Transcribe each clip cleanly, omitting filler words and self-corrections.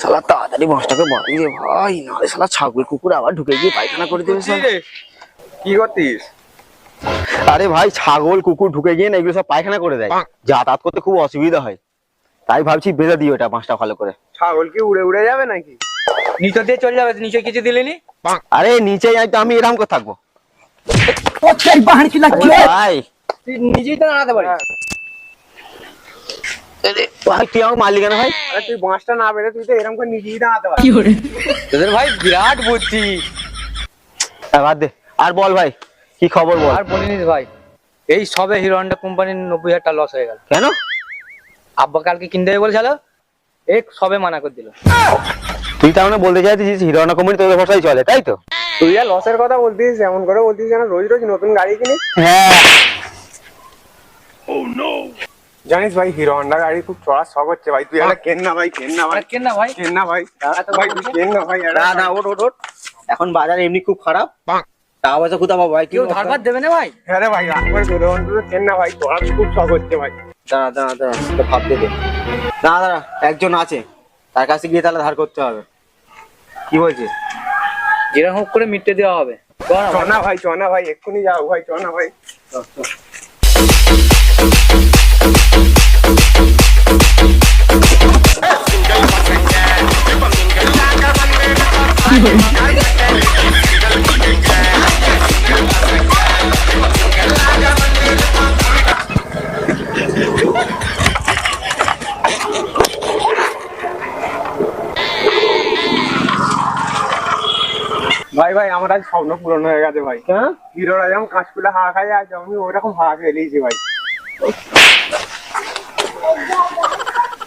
শালা তাড়াতাড়ি বাঁশটাকে বাঁধি রে ভাই, নাহলে শালা ছাগল কুকুর আবার ঢুকে গিয়ে পায়খানা করে দেবে সব। কি করতিস? আরে ভাই, ছাগল কুকুর ঢুকে গিয়ে না এগুলো সব পায়খানা করে দেয়, যাতায়াত করতে খুব অসুবিধা হয়, তাই ভাবছি বেঁধে দিই ওটা বাঁশটা ভালো করে। ছাগল কি উড়ে উড়ে যাবে নাকি? নিচে দিয়ে চলে যাবে, নিচে কিছু দিলেনি। আরে নিচে যাই তো আমি এরকম করে থাকবো ভাই। তুই নিজেই তো দাঁড়াতে পারিস। ভাই তুই আমাকে মারলি কেন ভাই? আরে তুই বাঁশটা না বেঁধে তুই তো এরকম করে নিজেই দাঁড়াতে পারিস। তোদের ভাই বিরাট বুদ্ধি। বাদ দে, আর বল ভাই কি খবর বল। আর বলিনিস ভাই, এই সবে হিরো হন্ডা কোম্পানির 90,000 টাকা লস হয়ে গেল। কেন? আব্বা কালকে কিনতে দেবে বলেছিল, এক সবে মানা করে দিল। তুই তার মানে বলতে চাইছিস হিরো হন্ডা কোম্পানি তোদের ভরসায় চলে, তাই তো? তুই আর লসের কথা বলতিস, এমন করে বলতিস যেন রোজ রোজ নতুন গাড়ি কিনিস। হ্যাঁ। জানিস ভাই, হিরো হন্ডা গাড়ি খুব চড়ার শখ হচ্ছে ভাই। তুই একটা কেন না ভাই, কেন না ভাই, কেন না ভাই? কেন না ভাই, ভাই তুই কেন না ভাই। না না, ওঠ ওঠ ওঠ, এখন বাজার এমনি খুব খারাপ, টাকা পয়সা কোথা পাবো ভাই? কেউ ধার ধার দেবে না ভাই? হ্যাঁ রে ভাই, একবার হিরো হন্ডা কেন না ভাই, চড়ার খুব শখ হচ্ছে ভাই। দাঁড়া দাঁড়া দাঁড়া, তো ভাবতে দে। দাঁড়া দাঁড়া, একজন আছে, তার কাছে গিয়ে তাহলে ধার করতে হবে। কি বলছিস? যেরকম হোক করে মিটতে দেওয়া হবে। চ না ভাই, চ না ভাই, এক্ষুনি যাও ভাই, চ না ভাই। ভাই ভাই, আমার আজ স্বপ্ন পূরণ হয়ে গেছে ভাই। হ্যাঁ, হিরোরা যেমন কাঁচকুলে হাওয়া খাই, আজ আমি ওইরকম হাওয়া খেয়ে নিয়েছি ভাই।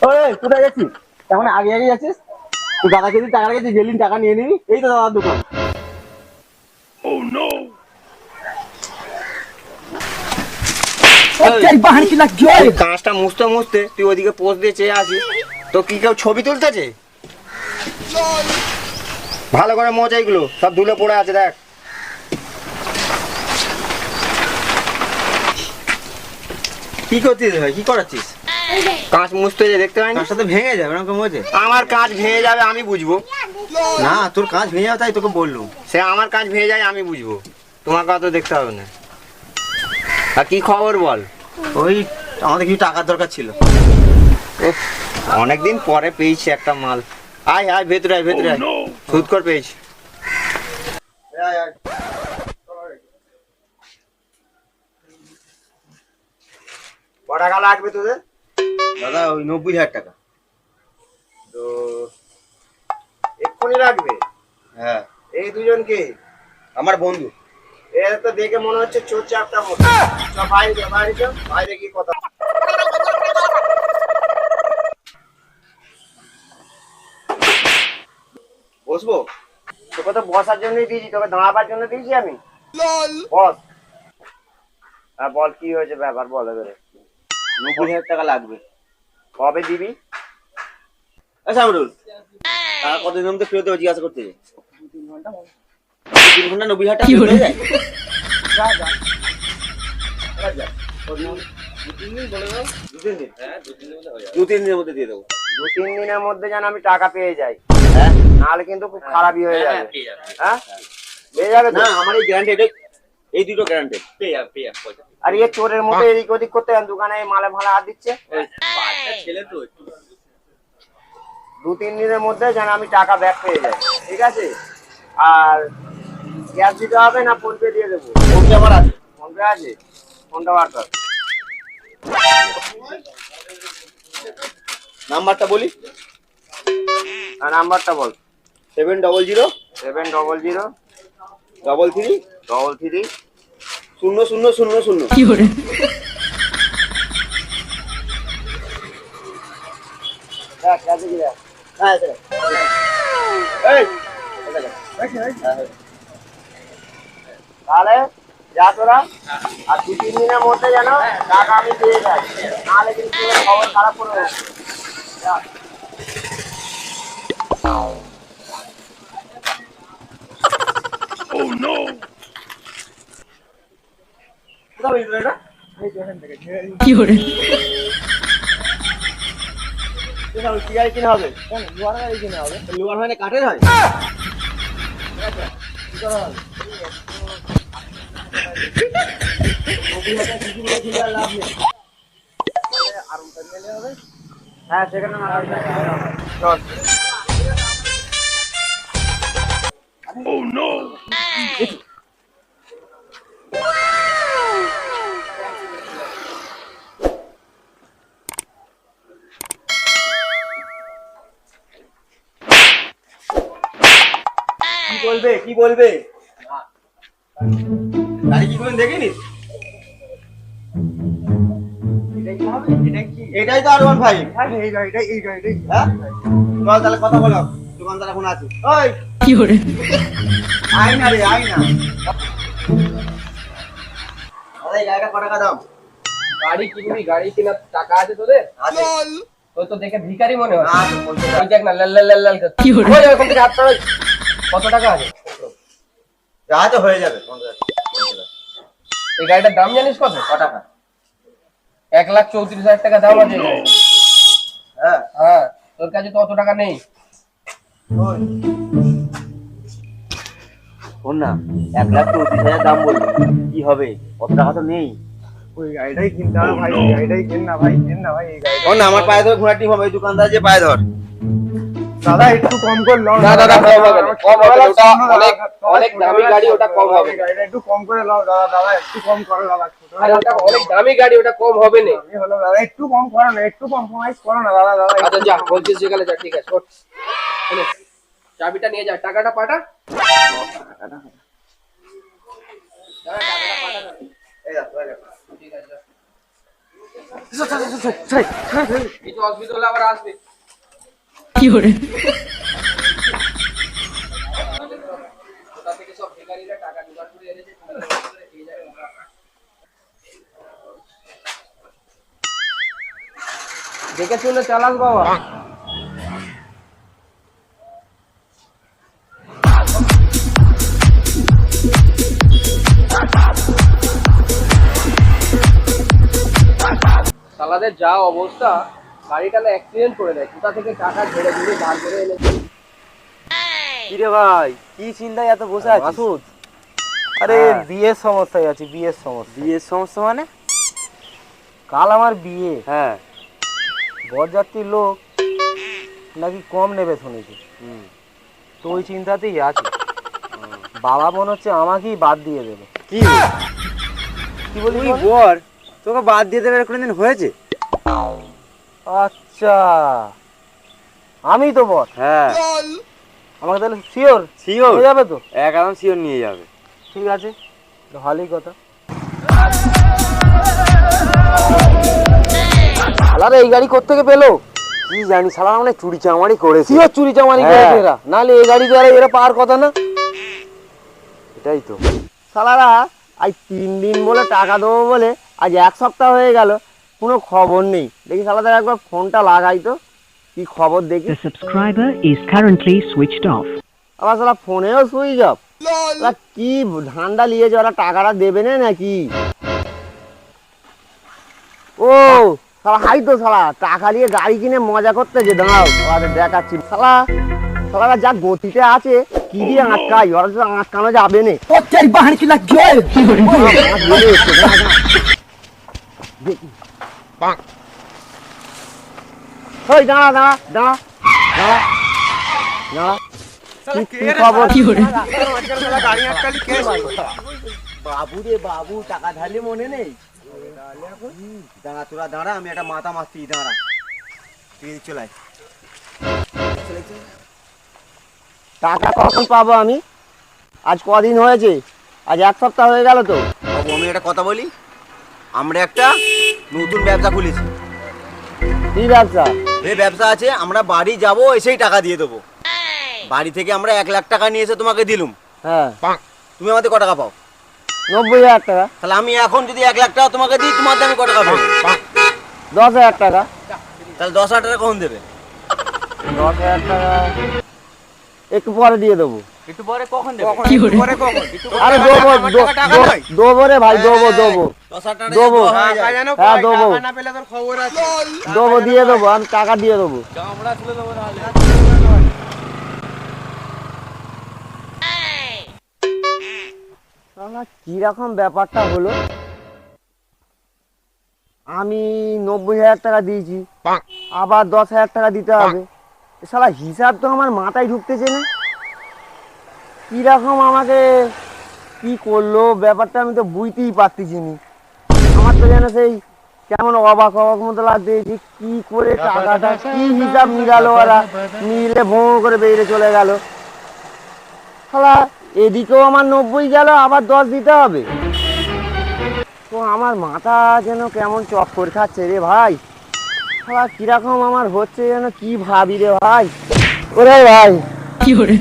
ওই কোথায় যাচ্ছিস? এখন আগে আগে যাচ্ছিস? তুই দাদাকে দিন টাকা গেছিস, গেলিন টাকা নিয়ে নিবি, এই তো দাদার দোকান। কাঁচটা মুছতে মুছতে তুই ওইদিকে পোস্ট দিয়ে চেয়ে আসিস, তো কি কেউ ছবি তুলতেছে? ভালো করে মোচ, এইগুলো সব ধুলে পড়ে আছে, দেখ। কি করছিস ভাই, কি করাচ্ছিস? কাঁচ মুছতে যে দেখতে পাইনি? কাঁচটা তো ভেঙে যাবে এরকম মোচে। আমার কাঁচ ভেঙে যাবে আমি বুঝবো না, তোর কাঁচ ভেঙে যাবে তাই তোকে বললুম। সে আমার কাঁচ ভেঙে যায় আমি বুঝবো, তোমাকে অত দেখতে হবে না। আর কি খবর বল? ওই আমাদের কিছু টাকার দরকার ছিল, অনেকদিন পরে পেয়েছি একটা মাল। আয় আয় ভেতরে আয়, ভেতরে আয়, সুদ কর পেয়েছি। ক টাকা লাগবে তোদের? দাদা ওই 90,000 টাকা। তো এক্ষুনি লাগবে? হ্যাঁ। এই দুজনকে? আমার বন্ধু। এর তো দেখে মনে হচ্ছে চোর চাপটা মতো। বাইরে যা, বাইরে যা, বাইরে গিয়ে কথা। বসবো? তোকে তো বসার জন্যই দিয়েছি, তোকে দাঁড়াবার জন্য দিয়েছি আমি। বস। হ্যাঁ বল, কি হয়েছে ব্যাপার বল এবারে। 90,000 টাকা লাগবে, কবে দিবি? আচ্ছা আমরুল, টাকা কতদিন মধ্যে ফেরত দেবো জিজ্ঞাসা করতে? 3 ঘন্টা 90,000 টাকা হয়ে যায়? দু-তিন দিনের মধ্যে দিয়ে দেবো। 2-3 দিনের মধ্যে যেন আমি টাকা পেয়ে যাই, হ্যাঁ, নাহলে কিন্তু খুব খারাপই হয়ে যাবে। হ্যাঁ পেয়ে যাবে না? আমার এই গ্যারান্টেড, এই দুটো গ্যারান্টেড পেয়ে যাবে, পেয়ে যাবে। আর এই চোরের মতো এদিক ওদিক করতে দোকানে মালে ভাড়া হাত দিচ্ছে। 2-3 দিনের মধ্যে যেন আমি টাকা ব্যাক পেয়ে যাই, ঠিক আছে? আর ক্যাশ দিতে হবে না ফোন পে দিয়ে দেবো? ফোন পে আমার আছে। ফোন পে আছে? ফোনটা বার কর। নাম্বারটা বলি? হ্যাঁ নাম্বারটা বল। 700 700 33 33 0000। কি করে? দেখ কাজে কি দেখ। হ্যাঁ স্যার। এই তাহলে যা তোরা, আর 2-3 দিনের মধ্যে যেন টাকা আমি পেয়ে যাই, নাহলে কিন্তু খবর খারাপ করে দেবো। Oh no! কি করে? কি গাড়ি কিনা হবে? লোহার গাড়ি কিনে হবে। লোহার হয় না কাঠের হয়? হ্যাঁ সেখানে চল। কি বলবে কি বলবে? গাড়ি কি করে দেখিনিস? এটাই তো R15। হ্যাঁ এই গাড়িটাই হ্যাঁ চল তাহলে কথা বলো, দোকানদার এখন আছে। ওই কি করে আয় না রে আয় না। আরে এই গাড়িটা কত টাকা দাম? গাড়ি কিনবি, গাড়ি কেনার টাকা আছে তোদের? আছে। তোর তো দেখে ভিখারি মনে হয়। না, তো বলতে ওই দেখ না লাল লাল লাল লাল করছে। কি করে? ওই ওখান থেকে হাতটা ওই। কত টাকা আছে? যা তো হয়ে যাবে 50,000। এই গাড়িটার দাম জানিস কত? কত টাকা? 1,34,000 টাকা দাম আছে এই গাড়ির। হ্যাঁ হ্যাঁ, তোর কাছে তো অত টাকা নেই। ওই শোন না, 1,34,000 দাম বললো, কি হবে? কত টাকা তো নেই। ওই গাড়িটাই কিনতে হবে ভাই, ওই গাড়িটাই কেন না ভাই, কেন না ভাই এই গাড়ি। শোন না, আমার পায়ে ধরে ঘোড়া টিম হবে, ওই দোকানদার যে পায়ে ধর। দাদা একটু কম করে নাও না দাদা কম হবে না, কম হবে না, ওটা অনেক অনেক দামি গাড়ি, ওটা কম হবে না। গাড়িটা একটু কম করে নাও দাদা, দাদা একটু কম করো দাদা। আরে ওটা অনেক দামি গাড়ি, ওটা কম হবে না। আমি হলো দাদা একটু কম করো না, একটু কম্প্রোমাইজ করো না দাদা, দাদা আচ্ছা যা বলছিস যেখানে যা, ঠিক আছে ওঠ। এনে, চাবিটা নিয়ে যা, টাকাটা পাঠা। এই দেখো, এই দেখো। ঠিক আছে যা। কিছু অসুবিধা হলে আবার আসবি। কি করে কোথা থেকে সব ভিখারিরা টাকা জোগাড় করে এনেছে, এই জায়গায় ওরা। দেখে শুনে চালাস বাবা। সালাদের যা অবস্থা, গাড়িটা না অ্যাক্সিডেন্ট করে দেয়, কোথা থেকে টাকা ঝেড়ে ঝেড়ে ধার করে এনেছে। কিরে ভাই, কি চিন্তায় এত বসে আছিস? মাসুদ, আরে হ্যাঁ। বিয়ের সমস্যায় আছি, বিয়ের সমস্যা। বিয়ের সমস্যা মানে? কাল আমার বিয়ে, হ্যাঁ। বরযাত্রীর লোক নাকি কম নেবে শুনেছি। তো ওই চিন্তাতেই আছি। বাবা মনে হচ্ছে আমাকেই বাদ দিয়ে দেবে। কি কি বলি তুই বল, তোকে বাদ দিয়ে দেবে কোনদিন হয়েছে? আচ্ছা, আমি তো বল। হ্যাঁ আমাকে তাহলে শিওর শিওর, হয়ে যাবে তো? একদম শিওর নিয়ে যাবে। ঠিক আছে, ভালোই কথা। আলারে এই গাড়ি কোত্থেকে পেলো? কি জানি, শালা মানে চুরি চামারি করেছে। শিওর চুরি চামারি হ্যাঁ। করেছে এরা, নাহলে এই গাড়ি দ্বারা এরা পাওয়ার কথা না। এটাই তো। শালারা আজ 3 দিন বলে টাকা দেবো বলে আজ 1 সপ্তাহ হয়ে গেল, কোনো খবর নেই। দেখি শালাদের একবার ফোনটা লাগাই তো, কি খবর দেখি। The subscriber is currently switched off. আবার শালা ফোনেও সুইচ অফ। কি ধান্দা লিয়েছে ওরা, টাকাটা দেবে না নাকি? ও শালা হাই তো, শালা টাকা নিয়ে গাড়ি কিনে মজা করতে যে, দাঁড়াও ওদের দেখাচ্ছি। শালারা যা গতিতে আছে, কি দিয়ে আটকাই, ওরা তো আটকানো যাবে না। ওই দাঁড়া দাঁড়া দাঁড়া দাঁড়া দাঁড়া, কি খবর? কি করে বাবু রে বাবু, টাকা ধারলে মনে নেই? দাঁড়া তোরা দাঁড়া, আমি একটা মাথা মারছি, দাঁড়া তুই চলাই। টাকা কখন পাবো আমি? আজ কদিন হয়েছে? আজ 1 সপ্তাহ হয়ে গেল তো। বাবু আমি একটা কথা বলি, আমরা একটা নতুন ব্যবসা খুলেছি। কি ব্যবসা? এই ব্যবসা আছে, আমরা বাড়ি যাব, এসেই টাকা দিয়ে দেবো। বাড়ি থেকে আমরা 1 লাখ টাকা নিয়ে এসে তোমাকে দিলুম, হ্যাঁ, তুমি আমাদের ক টাকা পাও? 90,000 টাকা। তাহলে আমি এখন যদি 1 লাখ টাকা তোমাকে দিই, তোমার আমি ক টাকা পাবো? 10,000 টাকা। তাহলে 10,000 টাকা কখন দেবে? 10,000 টাকা একটু পরে দিয়ে দেবো। একটু পরে কখন দেবে কি করে? পরে কখন? আরে দেবো রে ভাই, দেবো দেবো টাকা যেন হ্যাঁ, পাই, দেবো। টাকা না পেলে তোর খবর আছে। দেবো, দিয়ে দেবো, আমি টাকা দিয়ে দেবো। আমরা তুলে দেবো তাহলে। কিরকম ব্যাপারটা হলো, আমি 90,000 টাকা দিয়েছি, আবার 10,000 টাকা দিতে হবে। এ শালা হিসাব তো আমার মাথায় ঢুকতেছে না। কিরকম আমাকে কি করলো ব্যাপারটা আমি তো বুঝতেই পারতেছি নি। আমার তো যেন সেই কেমন অবাক অবাক মতো লাগতেছে, কি করে টাকাটা কি হিসাব মিলালো ওরা, মিলে ভোঁ করে বেরিয়ে চলে গেল। শালা এদিকেও আমার 90 গেল, আবার 10 দিতে হবে। তো আমার মাথা যেন কেমন চক্কর খাচ্ছে রে ভাই। শালা কিরকম আমার হচ্ছে যেন কি ভাবি রে ভাই। ওরে ভাই, কি hore